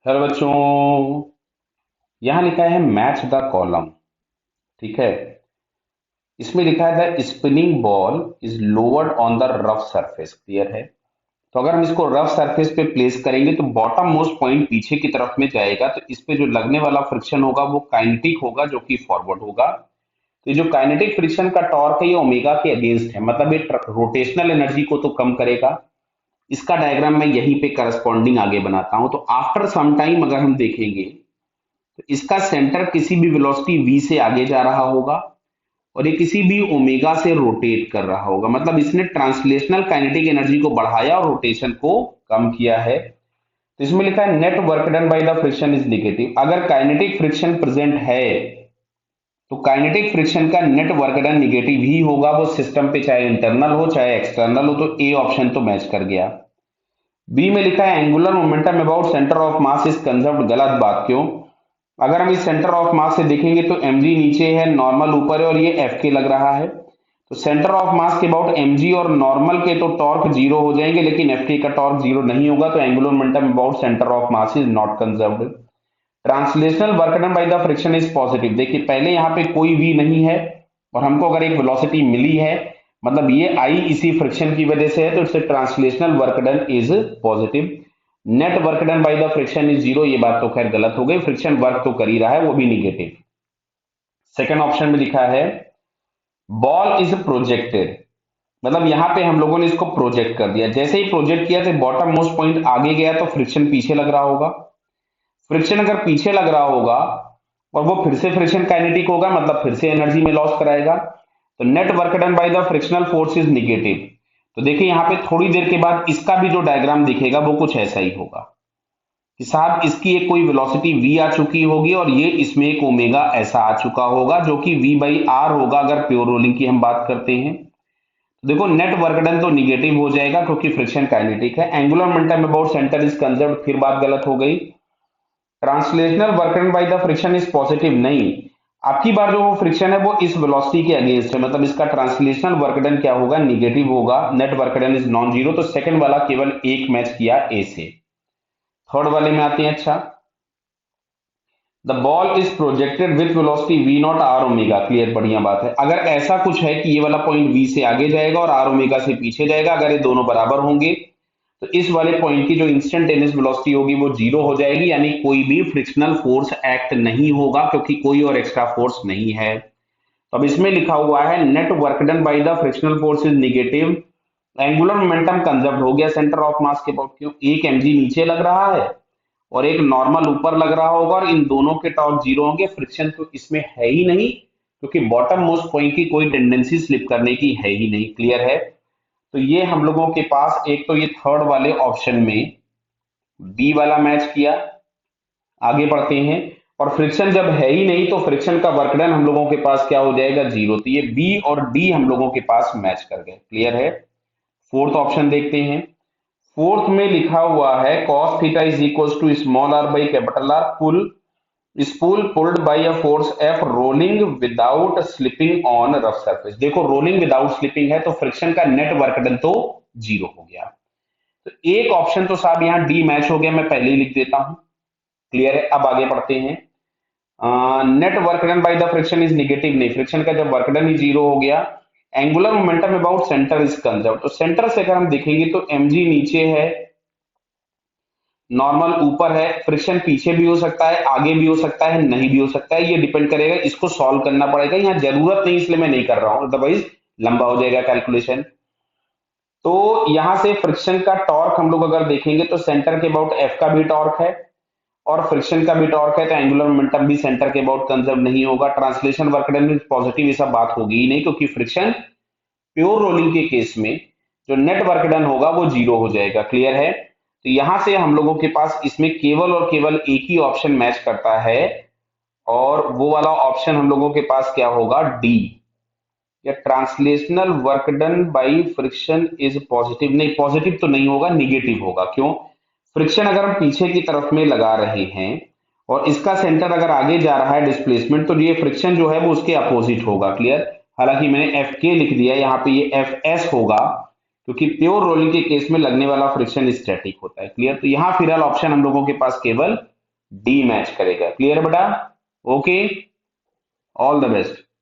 Hello बच्चों। यहाँ लिखा है मैच द कॉलम। ठीक है। इसमें लिखा है the spinning ball is lowered on the rough surface. Clear है। तो अगर हम इसको रफ सरफेस पे प्लेस करेंगे तो बॉटम मोस्ट पॉइंट पीछे की तरफ में जाएगा, तो इस पे जो लगने वाला फ्रिक्शन होगा वो काइनेटिक होगा, जो कि फॉरवर्ड होगा। तो ये जो काइनेटिक फ्रिक्शन का टॉर्क है ये ओमेगा के अगेंस्ट है, मतलब ये रोटेशनल एनर्जी को तो कम करेगा। इसका डायग्राम मैं यहीं पे करस्पॉन्डिंग आगे बनाता हूं। तो आफ्टर सम टाइम अगर हम देखेंगे तो इसका सेंटर किसी भी वेलोसिटी v से आगे जा रहा होगा और ये किसी भी ओमेगा से रोटेट कर रहा होगा, मतलब इसने ट्रांसलेशनल काइनेटिक एनर्जी को बढ़ाया और रोटेशन को कम किया है। तो इसमें लिखा है net work done by the friction is negative. अगर काइनेटिक फ्रिक्शन प्रेजेंट है तो काइनेटिक फ्रिक्शन का नेट वर्क डन निगेटिव ही होगा, वो सिस्टम पे चाहे इंटरनल हो चाहे एक्सटर्नल हो। तो ए ऑप्शन तो मैच कर गया। बी में लिखा है angular momentum about centre of mass is conserved. गलत बात। क्यों? अगर हम इस सेंटर ऑफ मास से देखेंगे तो mg नीचे है, नॉर्मल ऊपर है और ये एफ के लग रहा है। तो सेंटर ऑफ मास के अबाउट mg और नॉर्मल के तो टॉर्क जीरो हो जाएंगे, लेकिन एफ के का टॉर्क जीरो नहीं होगा। तो angular momentum about centre of mass is not conserved. Translational work done by the friction is positive. देखिए पहले यहाँ पे कोई v नहीं है और हमको अगर एक वेलोसिटी मिली है, मतलब ये आई इसी फ्रिक्शन की वजह से है, तो इससे translational work done is positive. Net work done by the friction is zero. ये बात तो खैर गलत हो गई, फ्रिक्शन वर्क तो कर ही रहा है, वो भी निगेटिव। सेकंड ऑप्शन में लिखा है बॉल इज प्रोजेक्टेड, मतलब यहां पे हम लोगों ने इसको प्रोजेक्ट कर दिया। जैसे ही प्रोजेक्ट किया तो बॉटम मोस्ट पॉइंट आगे गया तो फ्रिक्शन पीछे लग रहा होगा। फ्रिक्शन अगर पीछे लग रहा होगा और वो फिर से फ्रिक्शन काइनेटिक होगा, मतलब फिर से एनर्जी में लॉस कराएगा। तो net work done by the frictional force is negative. तो देखिए यहाँ पे थोड़ी देर के बाद इसका भी जो डायग्राम दिखेगा वो कुछ ऐसा ही होगा कि साहब इसकी एक कोई वेलोसिटी v आ चुकी होगी और ये इसमें एक ओमेगा ऐसा आ चुका होगा, जो कि v बाई आर होगा अगर प्योर रोलिंग की हम बात करते हैं। तो देखो नेट वर्क डन तो निगेटिव हो जाएगा क्योंकि फ्रिक्शन काइनेटिक है। Angular momentum about centre is conserved, फिर बात गलत हो गई। Translational work done by the friction is positive, नहीं। आपकी बार जो वो फ्रिक्शन है वो इस वेलोसिटी के अगेंस्ट है, मतलब इसका ट्रांसलेशनल वर्क डन क्या होगा? निगेटिव होगा। Net work done is non zero. तो सेकंड वाला केवल एक मैच किया ए से। थर्ड वाले में आते हैं। अच्छा, the ball is projected with velocity v naught R omega. Clear, बढ़िया बात है। अगर ऐसा कुछ है कि ये वाला पॉइंट v से आगे जाएगा और आर ओमेगा से पीछे जाएगा, अगर ये दोनों बराबर होंगे तो इस वाले पॉइंट की जो इंस्टेंटेनियस वेलोसिटी होगी वो जीरो हो जाएगी, यानी कोई भी फ्रिक्शनल फोर्स एक्ट नहीं होगा क्योंकि कोई और एक्स्ट्रा फोर्स नहीं है। तो अब इसमें लिखा हुआ है net work done by the frictional force is negative. Angular momentum conserve हो गया सेंटर ऑफ मास के अबाउट। क्यों? एक mg नीचे लग रहा है और एक नॉर्मल ऊपर लग रहा होगा और इन दोनों के टॉर्क जीरो होंगे। फ्रिक्शन तो इसमें है ही नहीं क्योंकि बॉटम मोस्ट पॉइंट की कोई टेंडेंसी स्लिप करने की है ही नहीं। क्लियर है। तो ये हम लोगों के पास एक तो ये थर्ड वाले ऑप्शन में बी वाला मैच किया। आगे बढ़ते हैं। और फ्रिक्शन जब है ही नहीं तो फ्रिक्शन का वर्क डन हम लोगों के पास क्या हो जाएगा? जीरो। तो ये बी और डी हम लोगों के पास मैच कर गए। क्लियर है। फोर्थ ऑप्शन देखते हैं। फोर्थ में लिखा हुआ है cos theta is equal to small R by capital R. Pull spool pulled by a force F rolling without slipping on rough surface. देखो रोलिंग विदाउट स्लिपिंग है तो फ्रिक्शन का नेट वर्क डन तो zero हो गया। तो एक option तो साहब यहाँ डी मैच हो गया, मैं पहले ही लिख देता हूं। क्लियर है। अब आगे बढ़ते हैं। Net work done by the friction is negative, नहीं, फ्रिक्शन का जब वर्क डन ही जीरो हो गया। Angular momentum about centre is conserve. तो सेंटर से अगर हम देखेंगे तो mg नीचे है, नॉर्मल ऊपर है। फ्रिक्शन पीछे भी हो सकता है, आगे भी हो सकता है, नहीं भी हो सकता है, ये डिपेंड करेगा। इसको सॉल्व करना पड़ेगा, यहाँ जरूरत नहीं इसलिए मैं नहीं कर रहा हूं, अदरवाइज लंबा हो जाएगा कैलकुलेशन। तो यहां से फ्रिक्शन का टॉर्क हम लोग अगर देखेंगे तो सेंटर के अबाउट एफ का भी टॉर्क है और फ्रिक्शन का भी टॉर्क है, तो एंगुलर मोमेंटम भी सेंटर के अबाउट कंजर्व नहीं होगा। ट्रांसलेशन वर्क डन पॉजिटिव, ये सब बात होगी ही नहीं क्योंकि फ्रिक्शन प्योर रोलिंग के केस में जो नेट वर्क डन होगा वो जीरो हो जाएगा। क्लियर है। तो यहां से हम लोगों के पास इसमें केवल और केवल एक ही ऑप्शन मैच करता है और वो वाला ऑप्शन हम लोगों के पास क्या होगा? डी, या translational work done by friction is positive. नहीं, पॉजिटिव तो नहीं होगा, निगेटिव होगा। क्यों? फ्रिक्शन अगर हम पीछे की तरफ में लगा रहे हैं और इसका सेंटर अगर आगे जा रहा है डिस्प्लेसमेंट, तो ये फ्रिक्शन जो है वो उसके अपोजिट होगा। क्लियर। हालांकि मैंने एफ के लिख दिया, यहाँ पे ये एफ एस होगा क्योंकि प्योर रोलिंग के केस में लगने वाला फ्रिक्शन स्टैटिक होता है। क्लियर। तो यहाँ फिलहाल ऑप्शन हम लोगों के पास केवल डी मैच करेगा। क्लियर बेटा? Okay, all the best.